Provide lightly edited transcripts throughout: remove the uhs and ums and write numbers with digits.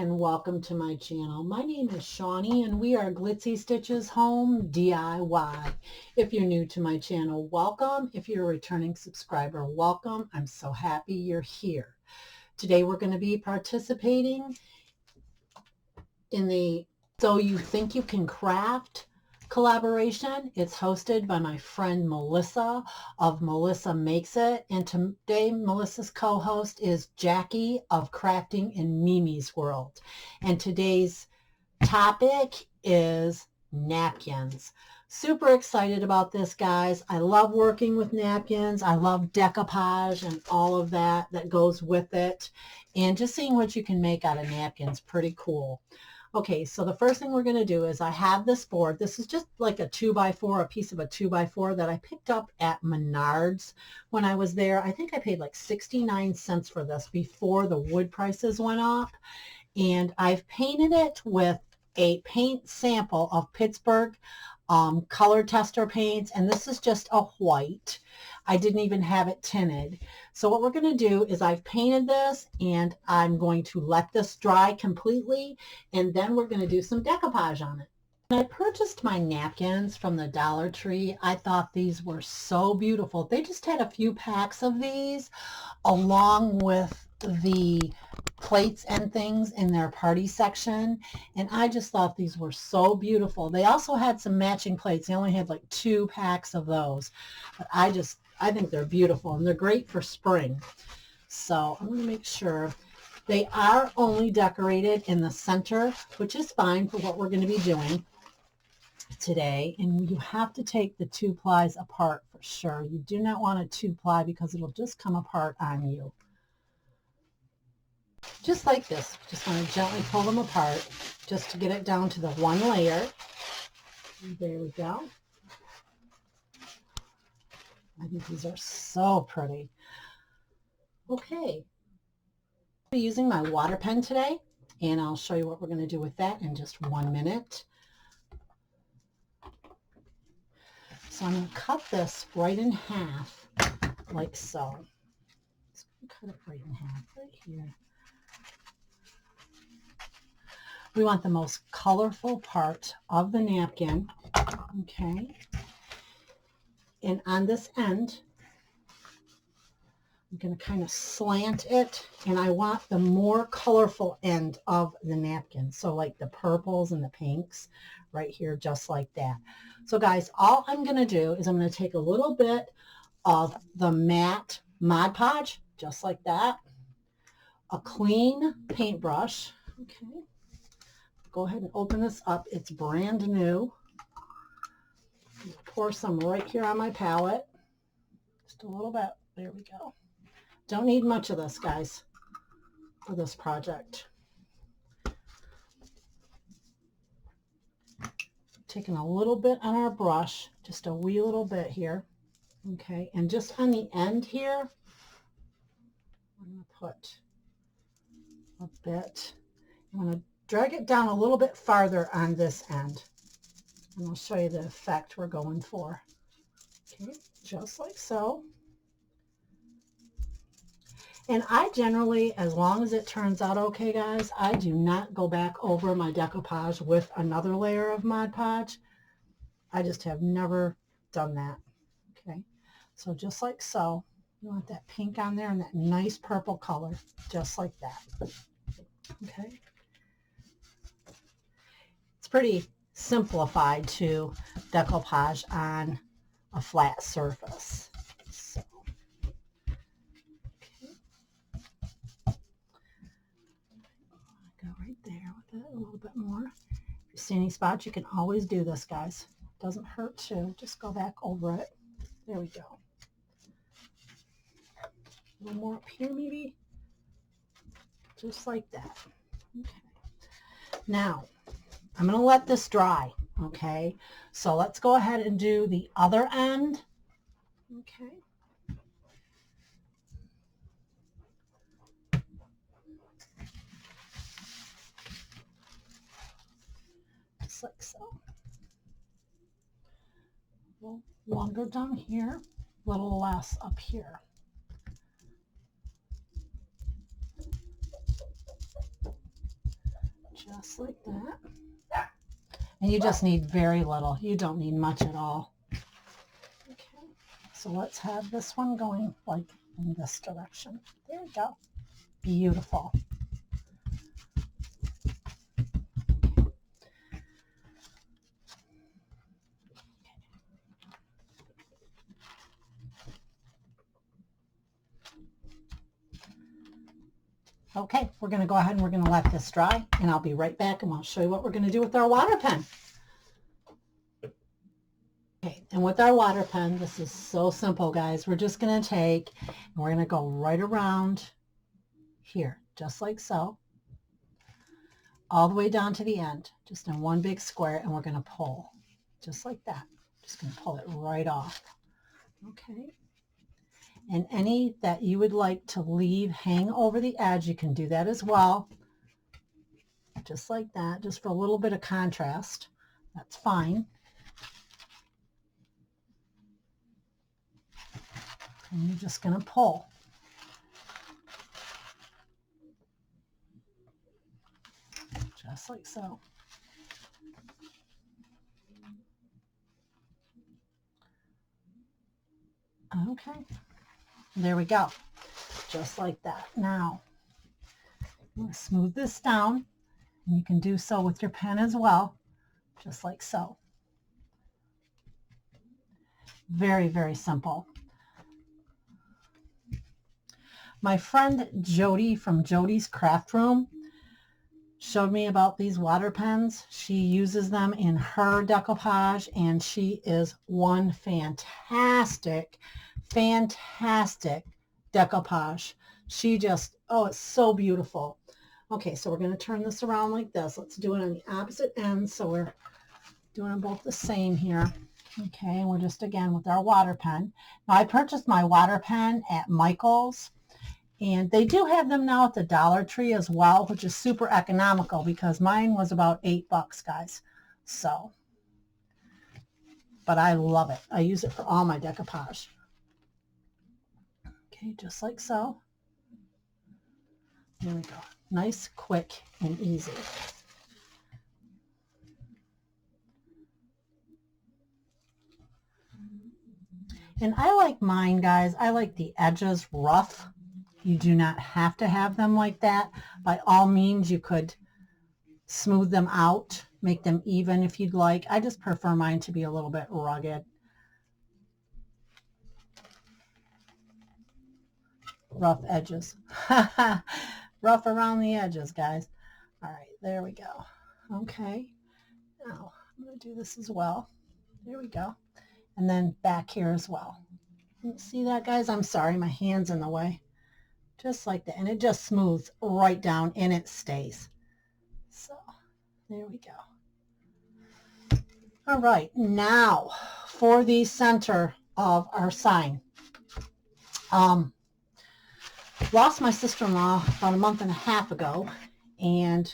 and welcome to my channel. My name is Shawnee and we are Glitzy Stitches Home DIY. If you're new to my channel, welcome. If you're a returning subscriber, welcome. I'm so happy you're here. Today we're going to be participating in the So You Think You Can Craft collaboration. It's hosted by my friend Melissa of Melissa Makes It, and today Melissa's co-host is Jackie of Crafting in Mimi's World, and today's topic is napkins. Super excited about this, guys. I love working with napkins. I love decoupage and all of that goes with it, and just seeing what you can make out of napkins, pretty cool. Okay, so the first thing we're going to do is I have this board. This is just like a 2x4, a piece of a 2x4 that I picked up at MENARDS when I was there. I think I paid like 69 cents for this before the wood prices went up. And I've painted it with a paint sample of Pittsburgh color tester paints, and this is just a white. I didn't even have it tinted. So what we're going to do is I've painted this and I'm going to let this dry completely, and then we're going to do some decoupage on it. When I purchased my napkins from the Dollar Tree, I thought these were so beautiful. They just had a few packs of these along with the plates and things in their party section, and I just thought these were so beautiful. They also had some matching plates. They only had like 2 packs of those, but I think they're beautiful and they're great for spring. So I'm going to make sure they are only decorated in the center, which is fine for what we're going to be doing today. And you have to take the 2-plies apart for sure. You do not want a 2-ply because it'll just come apart on you. Just like this. Just want to gently pull them apart just to get it down to the 1 layer. There we go. I think these are so pretty. Okay. I'm using my water pen today, and I'll show you what we're going to do with that in just 1 minute. So I'm going to cut this right in half, like so. Just cut it right in half, right here. We want the most colorful part of the napkin, okay? And on this end, I'm going to kind of slant it, and I want the more colorful end of the napkin. So like the purples and the pinks right here, just like that. So guys, all I'm going to do is I'm going to take a little bit of the matte Mod Podge, just like that, a clean paintbrush, okay? Go ahead and open this up. It's brand new. Pour some right here on my palette. Just a little bit. There we go. Don't need much of this, guys, for this project. Taking a little bit on our brush, just a wee little bit here. Okay, and just on the end here, I'm going to put a bit. I'm going to drag it down a little bit farther on this end, and I'll show you the effect we're going for. Okay, just like so. And I generally, as long as it turns out okay, guys, I do not go back over my decoupage with another layer of Mod Podge. I just have never done that. Okay, so just like so. You want that pink on there and that nice purple color, just like that. Okay. It's pretty simplified to decoupage on a flat surface. So, okay. Go right there with it a little bit more. If you see any spots, you can always do this, guys. Doesn't hurt to just go back over it. There we go. A little more up here, maybe. Just like that. Okay. Now, I'm going to let this dry, okay? So let's go ahead and do the other end, okay? Just like so. A little longer down here, a little less up here. Just like that. And you just need very little. You don't need much at all. Okay, so let's have this one going like in this direction. There we go. Beautiful. Okay, we're going to go ahead and we're going to let this dry, and I'll be right back and I'll show you what we're going to do with our water pen. Okay, and with our water pen, this is so simple, guys. We're just going to take and we're going to go right around here, just like so, all the way down to the end, just in one big square, and we're going to pull, just like that. Just going to pull it right off. Okay. And any that you would like to leave hang over the edge, you can do that as well. Just like that, just for a little bit of contrast. That's fine. And you're just going to pull. Just like so. Okay. There we go. Just like that. Now, I'm going to smooth this down, and you can do so with your pen as well, just like so. Very, very simple. My friend Jody from Jody's Craft Room showed me about these water pens. She uses them in her decoupage, and she is one fantastic decoupage. She just, oh, it's so beautiful. Okay, so we're going to turn this around like this. Let's do it on the opposite end, so we're doing them both the same here. Okay, and we're just, again, with our water pen. Now, I purchased my water pen at Michael's, and they do have them now at the Dollar Tree as well, which is super economical because mine was about $8, guys. So, but I love it. I use it for all my decoupage. Okay, just like so. There we go. Nice, quick, and easy. And I like mine, guys. I like the edges rough. You do not have to have them like that. By all means, you could smooth them out, make them even if you'd like. I just prefer mine to be a little bit rugged. Rough edges. Rough around the edges, guys. All right, there we go. Okay, now I'm going to do this as well. There we go. And then back here as well. See that, guys? I'm sorry, my hand's in the way. Just like that. And it just smooths right down and it stays. So there we go. All right, now for the center of our sign. Lost my sister-in-law about a month and a half ago, and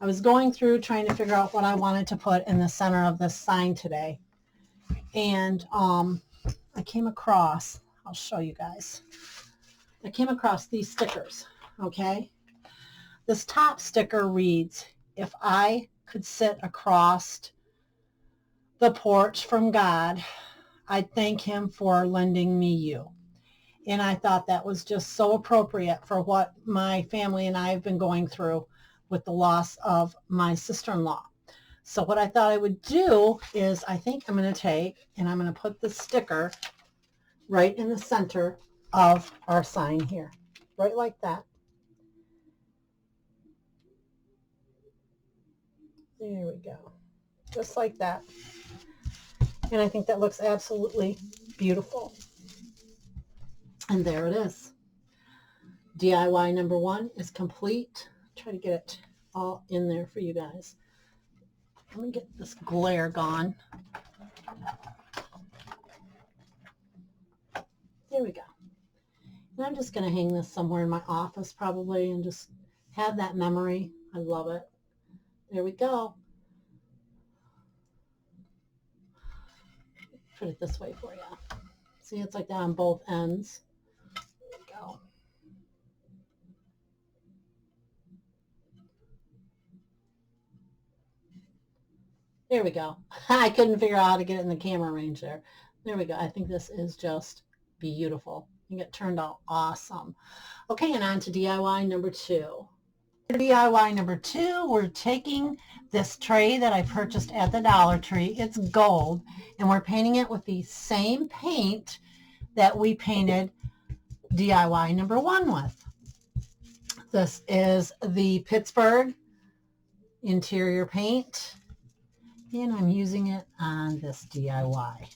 I was going through trying to figure out what I wanted to put in the center of this sign today. And I came across, I'll show you guys. I came across these stickers, okay? This top sticker reads, "If I could sit across the porch from God, I'd thank him for lending me you." And I thought that was just so appropriate for what my family and I have been going through with the loss of my sister-in-law. So what I thought I would do is I think I'm going to take and I'm going to put the sticker right in the center of our sign here, right like that. There we go. Just like that. And I think that looks absolutely beautiful. And there it is. DIY number 1 is complete. Try to get it all in there for you guys. Let me get this glare gone. There we go. And I'm just going to hang this somewhere in my office probably and just have that memory. I love it. There we go. Put it this way for you. See, it's like that on both ends. There we go. There we go. I couldn't figure out how to get it in the camera range there. There we go. I think this is just beautiful. I think it turned out awesome. Okay, and on to DIY number 2. DIY number 2, we're taking this tray that I purchased at the Dollar Tree. It's gold, and we're painting it with the same paint that we painted DIY number 1 with. This is the Pittsburgh interior paint, and I'm using it on this DIY.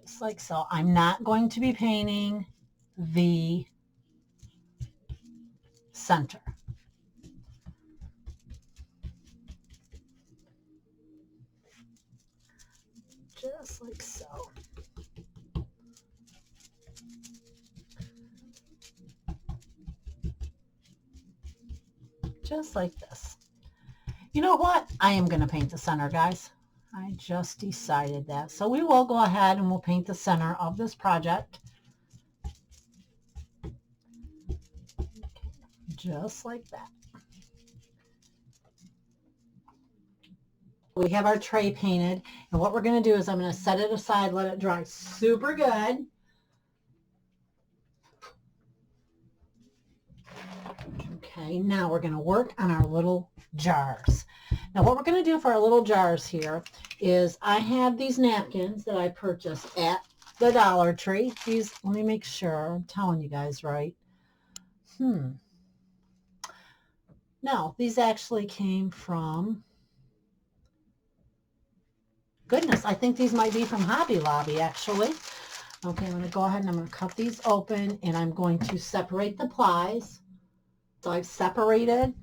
Just like so. I'm not going to be painting the center. Just like so. Just like this. You know what? I am going to paint the center, guys. I just decided that. So we will go ahead and we'll paint the center of this project. Just like that. We have our tray painted, and what we're going to do is I'm going to set it aside, let it dry super good. Okay, now we're going to work on our little jars. Now what we're going to do for our little jars here is I have these napkins that I purchased at the Dollar Tree. These, let me make sure I'm telling you guys right. No, these actually came from, goodness, I think these might be from Hobby Lobby actually. Okay, I'm going to go ahead and I'm going to cut these open, and I'm going to separate the plies. So I've separated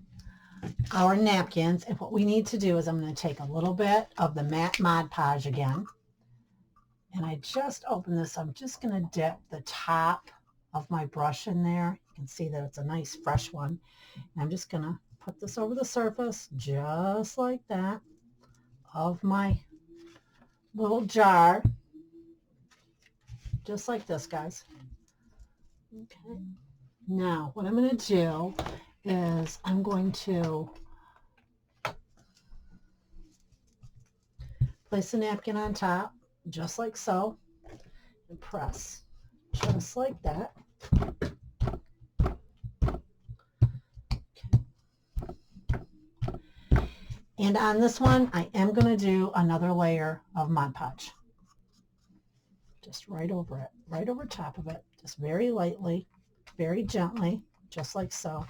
our napkins, and what we need to do is I'm going to take a little bit of the matte Mod Podge again, and I just open this. I'm just going to dip the top of my brush in there. You can see that it's a nice fresh one. And I'm just going to put this over the surface just like that of my little jar, just like this, guys. Okay. Now, what I'm going to do is I'm going to place the napkin on top, just like so, and press, just like that. Okay. And on this one, I am going to do another layer of Mod Podge. Just right over it, right over top of it, just very lightly, very gently, just like so.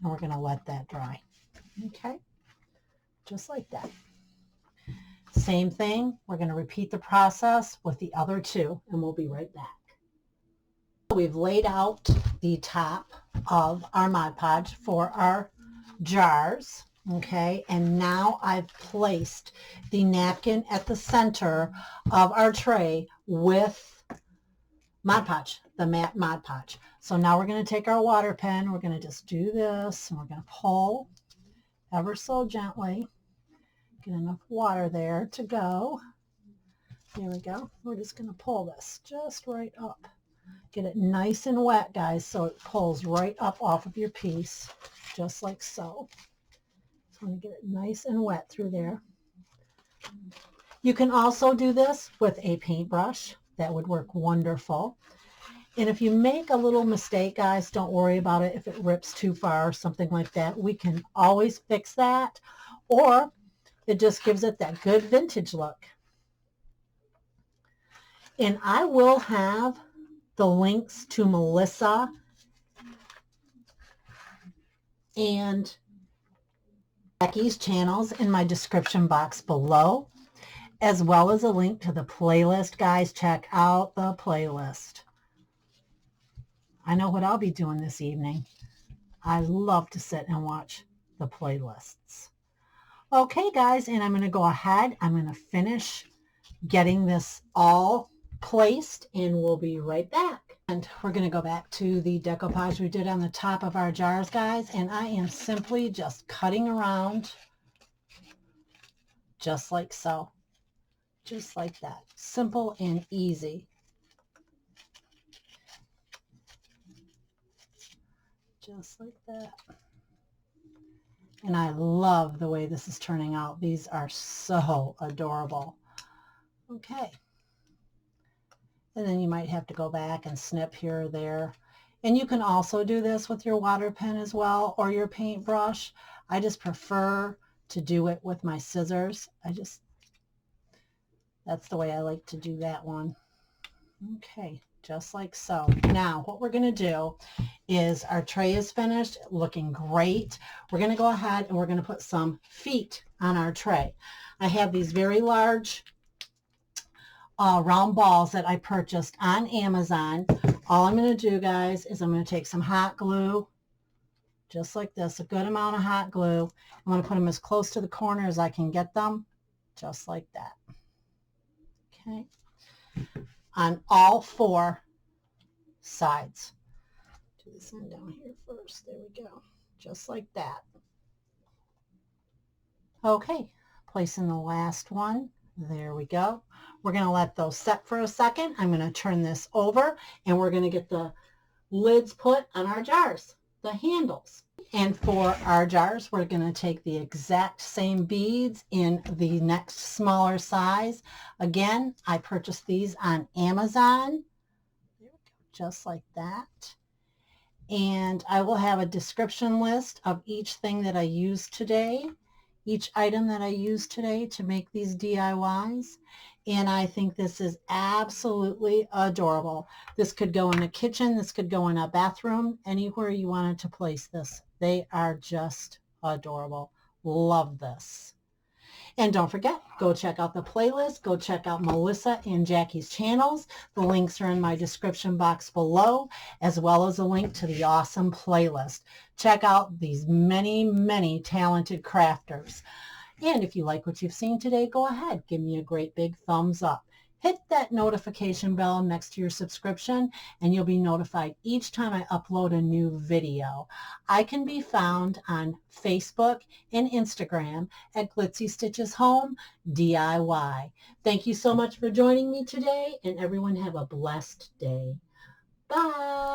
And we're going to let that dry. Okay, just like that. Same thing, we're going to repeat the process with the other 2, and we'll be right back. We've laid out the top of our Mod Podge for our jars, okay, and now I've placed the napkin at the center of our tray with Mod Podge, the matte Mod Podge. So now we're going to take our water pen, we're going to just do this, and we're going to pull ever so gently. Get enough water there to go. There we go. We're just going to pull this just right up. Get it nice and wet, guys, so it pulls right up off of your piece, just like so. So I'm going to get it nice and wet through there. You can also do this with a paintbrush. That would work wonderful. And if you make a little mistake, guys, don't worry about it. If it rips too far or something like that, we can always fix that. Or it just gives it that good vintage look. And I will have the links to Melissa and Becky's channels in my description box below, as well as a link to the playlist. Guys, check out the playlist. I know what I'll be doing this evening. I love to sit and watch the playlists. Okay, guys, and I'm going to go ahead. I'm going to finish getting this all placed, and we'll be right back. And we're going to go back to the decoupage we did on the top of our jars, guys, and I am simply just cutting around just like so. Just like that. Simple and easy. Just like that. And I love the way this is turning out. These are so adorable. Okay. And then you might have to go back and snip here or there. And you can also do this with your water pen as well, or your paintbrush. I just prefer to do it with my scissors. That's the way I like to do that one. Okay, just like so. Now, what we're going to do is our tray is finished, looking great. We're going to go ahead and we're going to put some feet on our tray. I have these very large round balls that I purchased on Amazon. All I'm going to do, guys, is I'm going to take some hot glue, just like this, a good amount of hot glue. I'm going to put them as close to the corner as I can get them, just like that. Okay, on all 4 sides. Do this end down here first. There we go, just like that. Okay, placing the last one. There we go. We're going to let those set for a second. I'm going to turn this over and we're going to get the lids put on our jars, the handles. And for our jars, we're going to take the exact same beads in the next smaller size. Again, I purchased these on Amazon. There we go, just like that. And I will have a description list of each thing that I used today, each item that I used today to make these DIYs. And I think this is absolutely adorable. This could go in a kitchen, this could go in a bathroom, anywhere you wanted to place this. They are just adorable. Love this. And don't forget, go check out the playlist. Go check out Melissa and Jackie's channels. The links are in my description box below, as well as a link to the awesome playlist. Check out these many, many talented crafters. And if you like what you've seen today, go ahead, give me a great big thumbs up. Hit that notification bell next to your subscription and you'll be notified each time I upload a new video. I can be found on Facebook and Instagram at Glitzy Stitches Home DIY. Thank you so much for joining me today, and everyone have a blessed day. Bye.